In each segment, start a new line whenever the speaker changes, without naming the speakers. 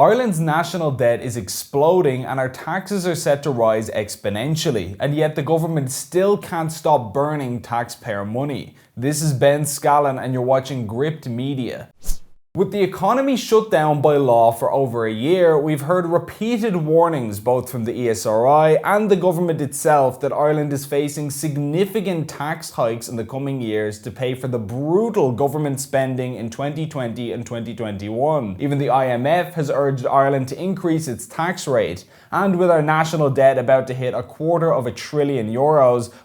Ireland's national debt is exploding and our taxes are set to rise exponentially, and yet the government still can't stop burning taxpayer money. This is Ben Scallan and you're watching Gript Media. With the economy shut down by law for over a year, we've heard repeated warnings both from the ESRI and the government itself that Ireland is facing significant tax hikes in the coming years to pay for the brutal government spending in 2020 and 2021. Even the IMF has urged Ireland to increase its tax rate. And with our national debt about to hit €250 billion,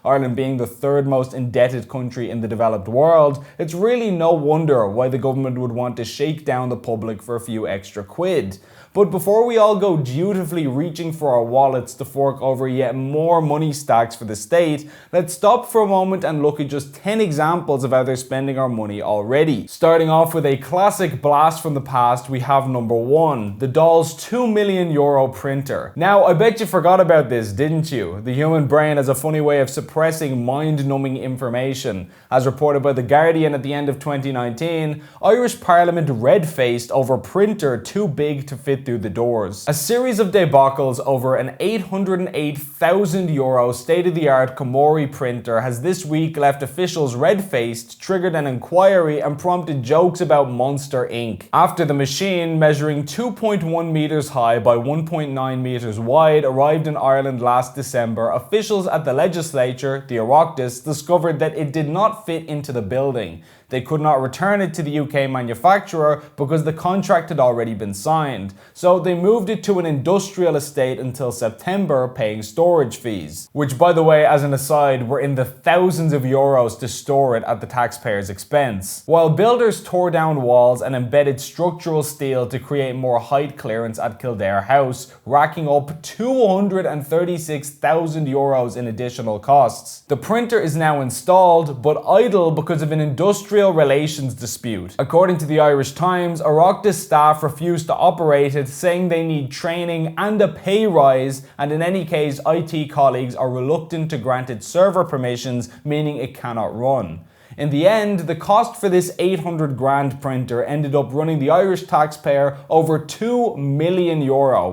Ireland being the third most indebted country in the developed world, it's really no wonder why the government would want to shake down the public for a few extra quid. But before we all go dutifully reaching for our wallets to fork over yet more money stacks for the state, let's stop for a moment and look at just 10 examples of how they're spending our money already. Starting off with a classic blast from the past, we have number 1, the Dáil's €2 million printer. Now, I bet you forgot about this, didn't you? The human brain has a funny way of suppressing mind-numbing information. As reported by The Guardian at the end of 2019, Irish Parliament red-faced over printer too big to fit through the doors. A series of debacles over an €808,000 state-of-the-art Komori printer has this week left officials red-faced, triggered an inquiry and prompted jokes about Monster Inc. After the machine, measuring 2.1 meters high by 1.9 meters wide, arrived in Ireland last December, officials at the legislature, the Oireachtas, discovered that it did not fit into the building. They could not return it to the UK manufacturer because the contract had already been signed. So they moved it to an industrial estate until September, paying storage fees. Which, by the way, as an aside, were in the thousands of euros to store it at the taxpayer's expense. While builders tore down walls and embedded structural steel to create more height clearance at Kildare House, racking up €236,000 in additional costs. The printer is now installed, but idle because of an industrial relations dispute. According to the Irish Times, Oireachtas staff refused to operate it, saying they need training and a pay rise, and in any case, IT colleagues are reluctant to grant it server permissions, meaning it cannot run. In the end, the cost for this 800 grand printer ended up running the Irish taxpayer over €2 million,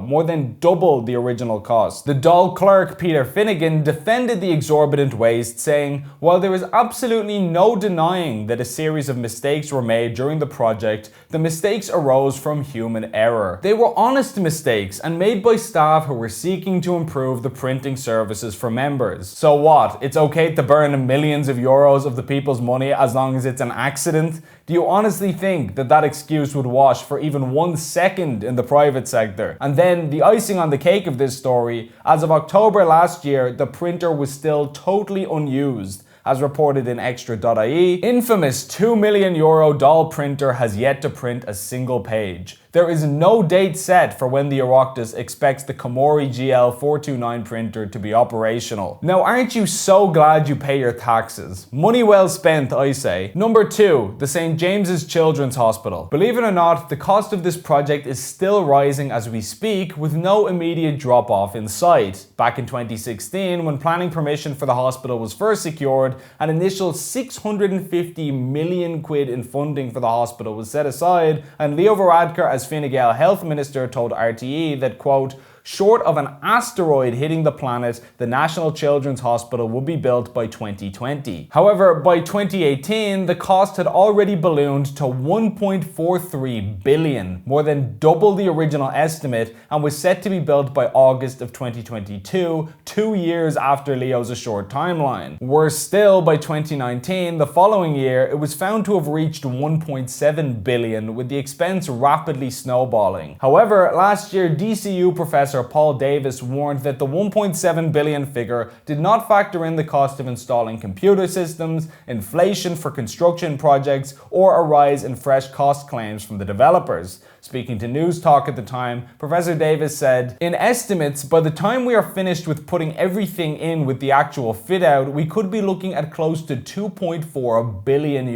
more than double the original cost. The Dáil clerk, Peter Finnegan, defended the exorbitant waste, saying, while there is absolutely no denying that a series of mistakes were made during the project, the mistakes arose from human error. They were honest mistakes and made by staff who were seeking to improve the printing services for members. So what? It's okay to burn millions of euros of the people's money as long as it's an accident? Do you honestly think that that excuse would wash for even 1 second in the private sector? And then the icing on the cake of this story, as of October last year, the printer was still totally unused. As reported in Extra.ie, infamous €2 million Dáil printer has yet to print a single page. There is no date set for when the Oireachtas expects the Komori GL429 printer to be operational. Now, aren't you so glad you pay your taxes? Money well spent, I say. Number 2, the St. James's Children's Hospital. Believe it or not, the cost of this project is still rising as we speak, with no immediate drop-off in sight. Back in 2016, when planning permission for the hospital was first secured, an initial 650 million quid in funding for the hospital was set aside, and Leo Varadkar, as Fine Gael Health Minister, told RTE that, quote, short of an asteroid hitting the planet, the National Children's Hospital would be built by 2020. However, by 2018, the cost had already ballooned to €1.43 billion, more than double the original estimate, and was set to be built by August of 2022, 2 years after Leo's assured timeline. Worse still, by 2019, the following year, it was found to have reached €1.7 billion, with the expense rapidly snowballing. However, last year, DCU Professor Paul Davis warned that the €1.7 billion figure did not factor in the cost of installing computer systems, inflation for construction projects, or a rise in fresh cost claims from the developers. Speaking to News Talk at the time, Professor Davis said, in estimates, by the time we are finished with putting everything in with the actual fit out, we could be looking at close to €2.4 billion,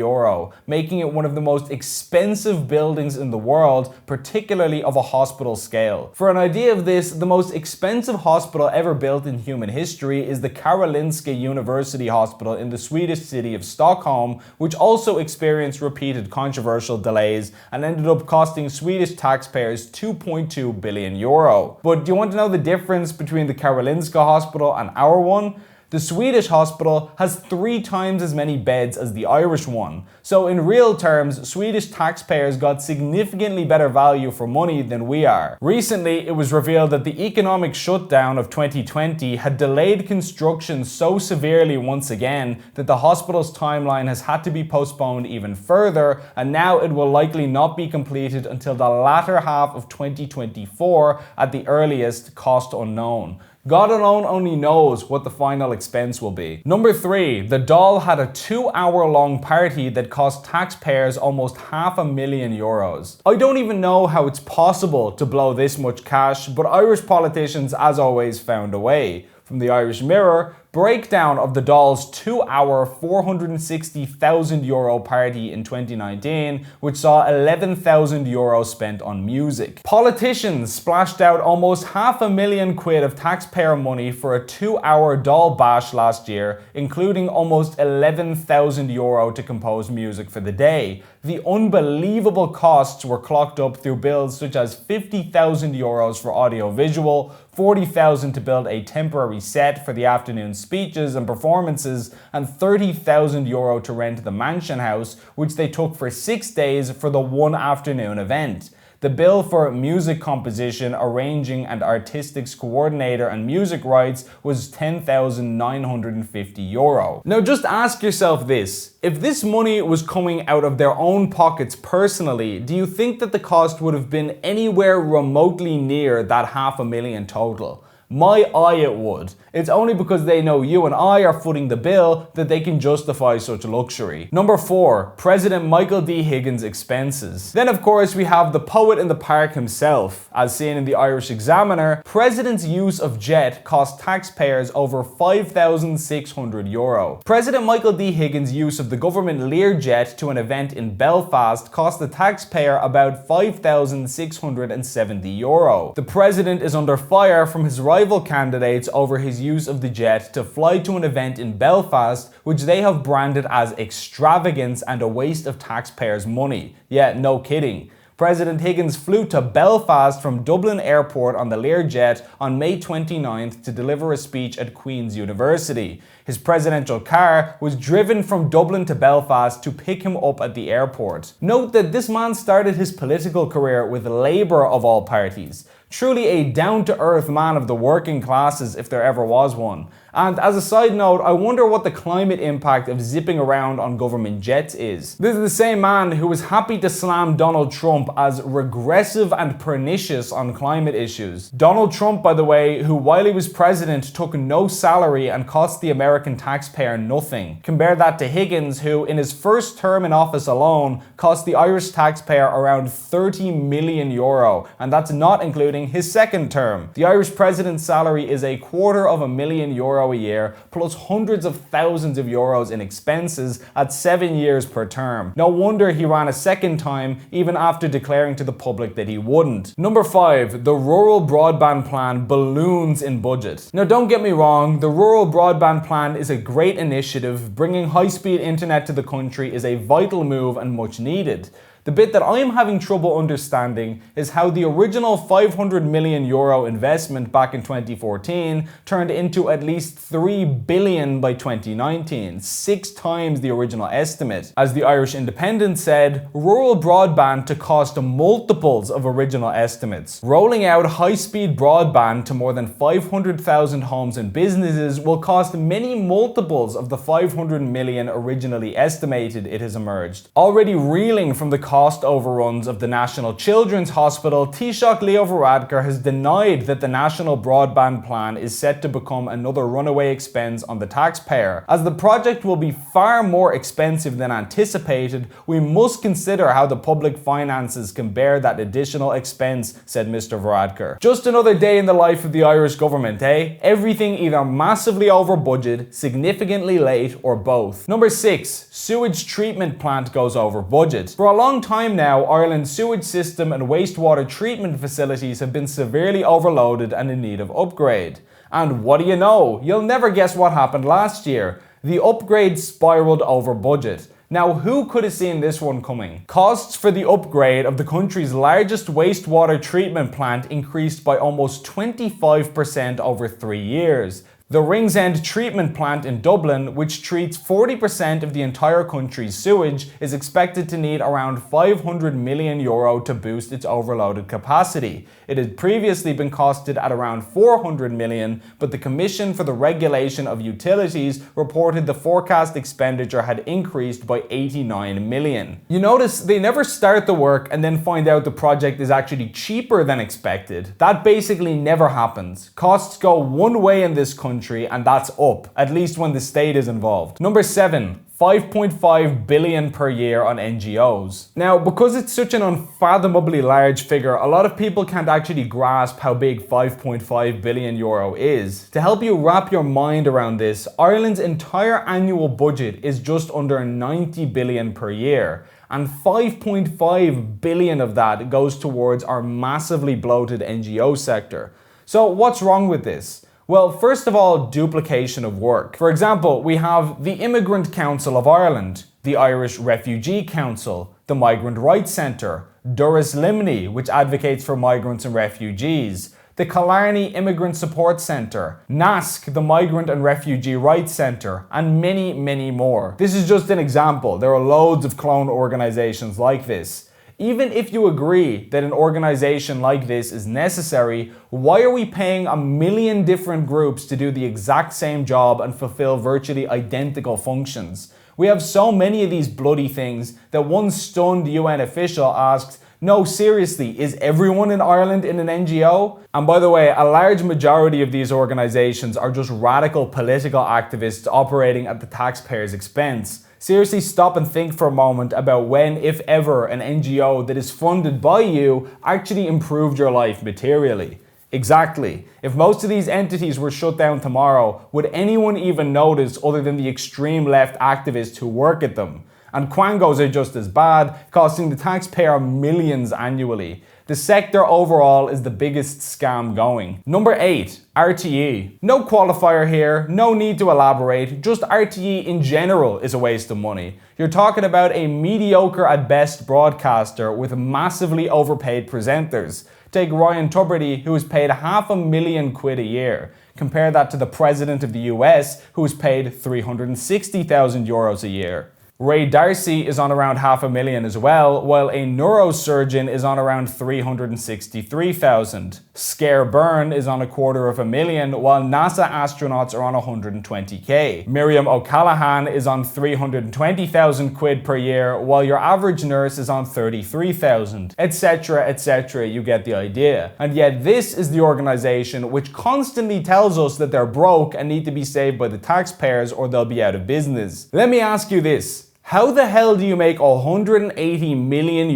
making it one of the most expensive buildings in the world, particularly of a hospital scale. For an idea of this, the most expensive hospital ever built in human history is the Karolinska University Hospital in the Swedish city of Stockholm, which also experienced repeated controversial delays and ended up costing Sweden Swedish taxpayers €2.2 billion. But do you want to know the difference between the Karolinska Hospital and our one? The Swedish hospital has 3 times as many beds as the Irish one. So in real terms, Swedish taxpayers got significantly better value for money than we are. Recently, it was revealed that the economic shutdown of 2020 had delayed construction so severely once again that the hospital's timeline has had to be postponed even further, and now it will likely not be completed until the latter half of 2024 at the earliest, cost unknown. God alone only knows what the final expense will be. Number 3, the Dáil had a 2-hour-long party that cost taxpayers almost €500,000. I don't even know how it's possible to blow this much cash, but Irish politicians, as always, found a way. From the Irish Mirror, breakdown of the Dáil's 2-hour €460,000 party in 2019, which saw €11,000 spent on music. Politicians splashed out almost £500,000 of taxpayer money for a 2-hour Dáil bash last year, including almost €11,000 to compose music for the day. The unbelievable costs were clocked up through bills such as €50,000 for audiovisual, €40,000 to build a temporary set for the afternoon speeches and performances, and €30,000 to rent the mansion house, which they took for 6 days for the one afternoon event. The bill for music composition, arranging and artistics coordinator and music rights was €10,950. Now just ask yourself this, if this money was coming out of their own pockets personally, do you think that the cost would have been anywhere remotely near that $500,000 total? My eye it would. It's only because they know you and I are footing the bill that they can justify such luxury. Number 4, President Michael D. Higgins' expenses. Then of course we have the poet in the park himself. As seen in the Irish Examiner, President's use of jet cost taxpayers over €5,600. President Michael D. Higgins' use of the government Learjet to an event in Belfast cost the taxpayer about €5,670. The president is under fire from his rival candidates over his use of the jet to fly to an event in Belfast, which they have branded as extravagance and a waste of taxpayers' money. Yeah, no kidding. President Higgins flew to Belfast from Dublin Airport on the Learjet on May 29th to deliver a speech at Queen's University. His presidential car was driven from Dublin to Belfast to pick him up at the airport. Note that this man started his political career with Labour of all parties. Truly a down-to-earth man of the working classes if there ever was one. And as a side note, I wonder what the climate impact of zipping around on government jets is. This is the same man who was happy to slam Donald Trump as regressive and pernicious on climate issues. Donald Trump, by the way, who while he was president took no salary and cost the American taxpayer nothing. Compare that to Higgins, who in his first term in office alone cost the Irish taxpayer around €30 million, and that's not including his second term. The Irish president's salary is €250,000 a year, plus hundreds of thousands of euros in expenses at 7 years per term. No wonder he ran a second time, even after declaring to the public that he wouldn't. Number 5, the Rural Broadband plan balloons in budget. Now don't get me wrong, the Rural Broadband plan is a great initiative. Bringing high-speed internet to the country is a vital move and much needed. The bit that I'm having trouble understanding is how the original €500 million investment back in 2014 turned into at least $3 billion by 2019, 6 times the original estimate. As the Irish Independent said, rural broadband to cost multiples of original estimates. Rolling out high-speed broadband to more than 500,000 homes and businesses will cost many multiples of the $500 million originally estimated, it has emerged. Already reeling from the cost overruns of the National Children's Hospital, Taoiseach Leo Varadkar has denied that the National Broadband Plan is set to become another runaway expense on the taxpayer. As the project will be far more expensive than anticipated, we must consider how the public finances can bear that additional expense, said Mr. Varadkar. Just another day in the life of the Irish government, eh? Everything either massively over budget, significantly late, or both. Number 6, sewage treatment plant goes over budget. For a long time now, Ireland's sewage system and wastewater treatment facilities have been severely overloaded and in need of upgrade. And what do you know? You'll never guess what happened last year. The upgrade spiraled over budget. Now, who could have seen this one coming? Costs for the upgrade of the country's largest wastewater treatment plant increased by almost 25% over 3 years. The Ringsend treatment plant in Dublin, which treats 40% of the entire country's sewage, is expected to need around €500 million to boost its overloaded capacity. It had previously been costed at around €400 million, but the Commission for the Regulation of Utilities reported the forecast expenditure had increased by €89 million. You notice they never start the work and then find out the project is actually cheaper than expected. That basically never happens. Costs go one way in this country, and that's up, at least when the state is involved. Number 7. 5.5 billion per year on NGOs. Now, because it's such an unfathomably large figure, a lot of people can't actually grasp how big €5.5 billion is. To help you wrap your mind around this, Ireland's entire annual budget is just under 90 billion per year, and 5.5 billion of that goes towards our massively bloated NGO sector. So what's wrong with this? Well, first of all, duplication of work. For example, we have the Immigrant Council of Ireland, the Irish Refugee Council, the Migrant Rights Centre, Doras Limni, which advocates for migrants and refugees, the Killarney Immigrant Support Centre, NASC, the Migrant and Refugee Rights Centre, and many, many more. This is just an example. There are loads of clone organisations like this. Even if you agree that an organization like this is necessary, why are we paying a million different groups to do the exact same job and fulfill virtually identical functions? We have so many of these bloody things that one stunned UN official asked, "No, seriously, is everyone in Ireland in an NGO?" And by the way, a large majority of these organizations are just radical political activists operating at the taxpayer's expense. Seriously, stop and think for a moment about when, if ever, an NGO that is funded by you actually improved your life materially. Exactly. If most of these entities were shut down tomorrow, would anyone even notice other than the extreme left activists who work at them? And quangos are just as bad, costing the taxpayer millions annually. The sector overall is the biggest scam going. Number 8, RTE. No qualifier here, no need to elaborate, just RTE in general is a waste of money. You're talking about a mediocre at best broadcaster with massively overpaid presenters. Take Ryan Tubridy, who is paid £500,000 a year. Compare that to the President of the US, who is paid €360,000 a year. Ray Darcy is on around $500,000 as well, while a neurosurgeon is on around $363,000. Scare Byrne is on $250,000, while NASA astronauts are on $120K. Miriam O'Callaghan is on £320,000 per year, while your average nurse is on $33,000, etc., etc. You get the idea. And yet this is the organization which constantly tells us that they're broke and need to be saved by the taxpayers or they'll be out of business. Let me ask you this. How the hell do you make €180 million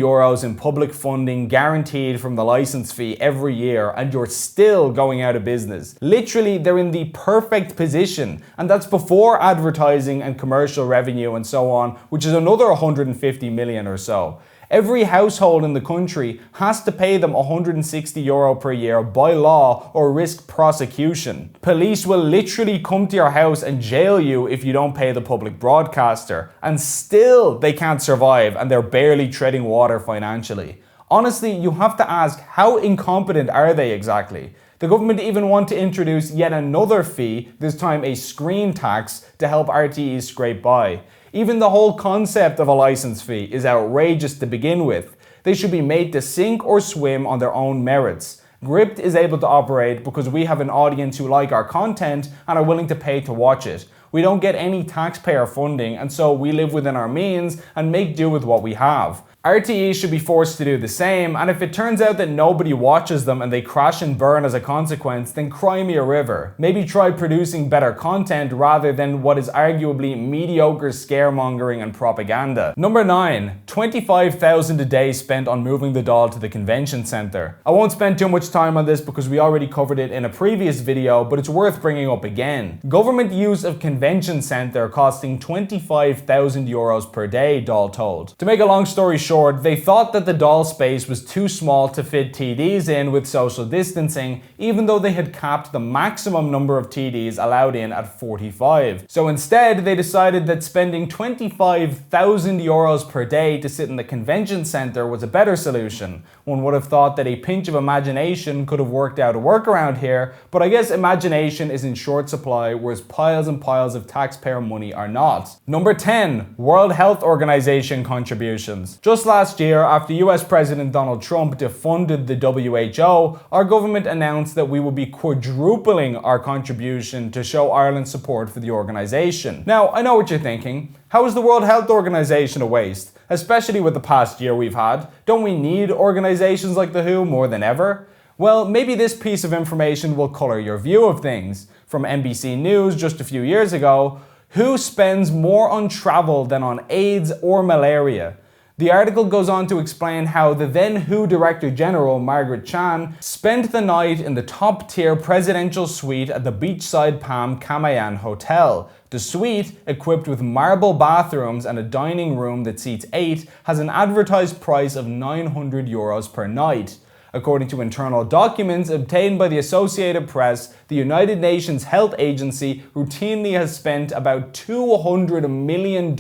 in public funding guaranteed from the license fee every year and you're still going out of business? Literally, they're in the perfect position, and that's before advertising and commercial revenue and so on, which is another €150 million or so. Every household in the country has to pay them €160 per year by law or risk prosecution. Police will literally come to your house and jail you if you don't pay the public broadcaster, and still they can't survive and they're barely treading water financially. Honestly, you have to ask, how incompetent are they exactly? The government even want to introduce yet another fee, this time a screen tax, to help RTE scrape by. Even the whole concept of a license fee is outrageous to begin with. They should be made to sink or swim on their own merits. Gript is able to operate because we have an audience who like our content and are willing to pay to watch it. We don't get any taxpayer funding, and so we live within our means and make do with what we have. RTE should be forced to do the same, and if it turns out that nobody watches them and they crash and burn as a consequence, then cry me a river. Maybe try producing better content rather than what is arguably mediocre scaremongering and propaganda. Number 9. 25,000 a day spent on moving the Dáil to the convention centre. I won't spend too much time on this because we already covered it in a previous video, but it's worth bringing up again. Government use of convention centre costing €25,000 per day, Dáil told. To make a long story short, short, they thought that the Dáil space was too small to fit TDs in with social distancing, even though they had capped the maximum number of TDs allowed in at 45. So instead, they decided that spending 25,000 euros per day to sit in the convention centre was a better solution. One would have thought that a pinch of imagination could have worked out a workaround here, but I guess imagination is in short supply, whereas piles and piles of taxpayer money are not. Number 10. World Health Organization contributions. Just last year, after US President Donald Trump defunded the WHO, our government announced that we would be quadrupling our contribution to show Ireland's support for the organization. Now, I know what you're thinking. How is the World Health Organization a waste? Especially with the past year we've had. Don't we need organizations like the WHO more than ever? Well, maybe this piece of information will color your view of things. From NBC News just a few years ago, WHO spends more on travel than on AIDS or malaria. The article goes on to explain how the then WHO Director General, Margaret Chan, spent the night in the top-tier presidential suite at the beachside Palm Camayan Hotel. The suite, equipped with marble bathrooms and a dining room that seats 8, has an advertised price of €900 per night. According to internal documents obtained by the Associated Press, the United Nations Health Agency routinely has spent about $200 million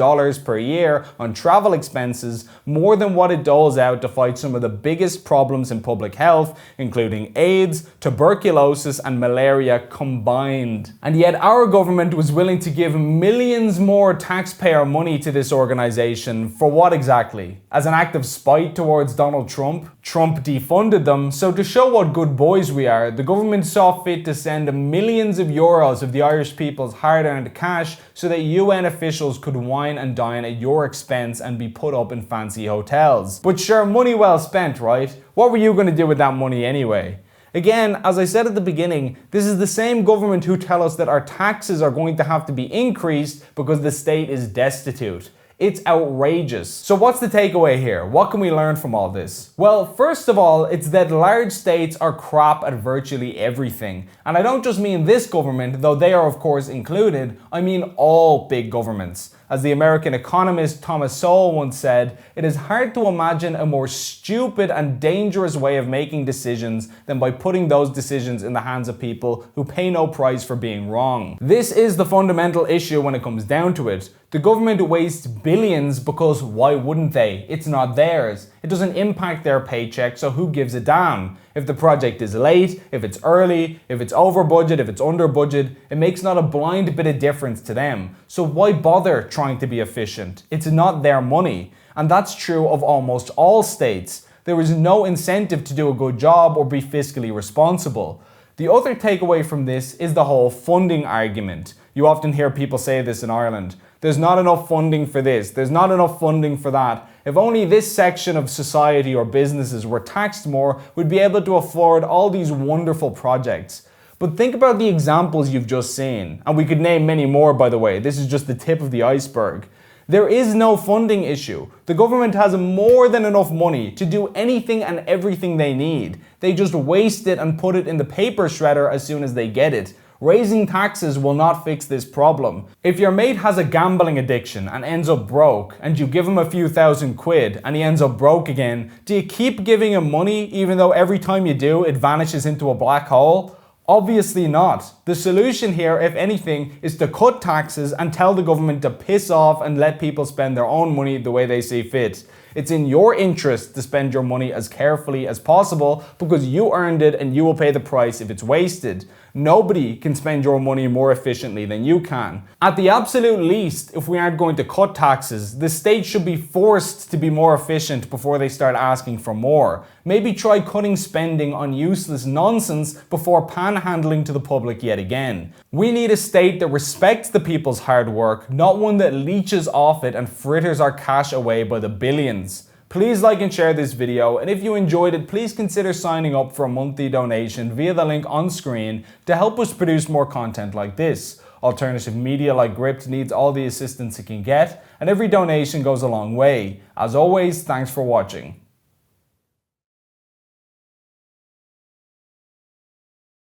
per year on travel expenses, more than what it doles out to fight some of the biggest problems in public health, including AIDS, tuberculosis, and malaria combined. And yet our government was willing to give millions more taxpayer money to this organization. For what exactly? As an act of spite towards Donald Trump? Trump defunded them, so to show what good boys we are, the government saw fit to send millions of euros of the Irish people's hard-earned cash so that UN officials could wine and dine at your expense and be put up in fancy hotels. But sure, money well spent, right? What were you going to do with that money anyway? Again, as I said at the beginning, this is the same government who tell us that our taxes are going to have to be increased because the state is destitute. It's outrageous. So what's the takeaway here? What can we learn from all this? Well, first of all, it's that large states are crap at virtually everything. And I don't just mean this government, though they are of course included, I mean all big governments. As the American economist Thomas Sowell once said, it is hard to imagine a more stupid and dangerous way of making decisions than by putting those decisions in the hands of people who pay no price for being wrong. This is the fundamental issue when it comes down to it. The government wastes billions because why wouldn't they? It's not theirs. It doesn't impact their paycheck, so who gives a damn? If the project is late, if it's early, if it's over budget, if it's under budget, it makes not a blind bit of difference to them. So why bother trying to be efficient? It's not their money. And that's true of almost all states. There is no incentive to do a good job or be fiscally responsible. The other takeaway from this is the whole funding argument. You often hear people say this in Ireland. There's not enough funding for this, there's not enough funding for that. If only this section of society or businesses were taxed more, we'd be able to afford all these wonderful projects. But think about the examples you've just seen. And we could name many more, by the way. This is just the tip of the iceberg. There is no funding issue. The government has more than enough money to do anything and everything they need. They just waste it and put it in the paper shredder as soon as they get it. Raising taxes will not fix this problem. If your mate has a gambling addiction and ends up broke, and you give him a few £1,000 and he ends up broke again, do you keep giving him money even though every time you do it vanishes into a black hole? Obviously not. The solution here, if anything, is to cut taxes and tell the government to piss off and let people spend their own money the way they see fit. It's in your interest to spend your money as carefully as possible because you earned it and you will pay the price if it's wasted. Nobody can spend your money more efficiently than you can. At the absolute least, if we aren't going to cut taxes, the state should be forced to be more efficient before they start asking for more. Maybe try cutting spending on useless nonsense before panhandling to the public yet again. We need a state that respects the people's hard work, not one that leeches off it and fritters our cash away by the billions. Please like and share this video, and if you enjoyed it, please consider signing up for a monthly donation via the link on screen to help us produce more content like this. Alternative media like Gript needs all the assistance it can get, and every donation goes a long way. As always, thanks for watching.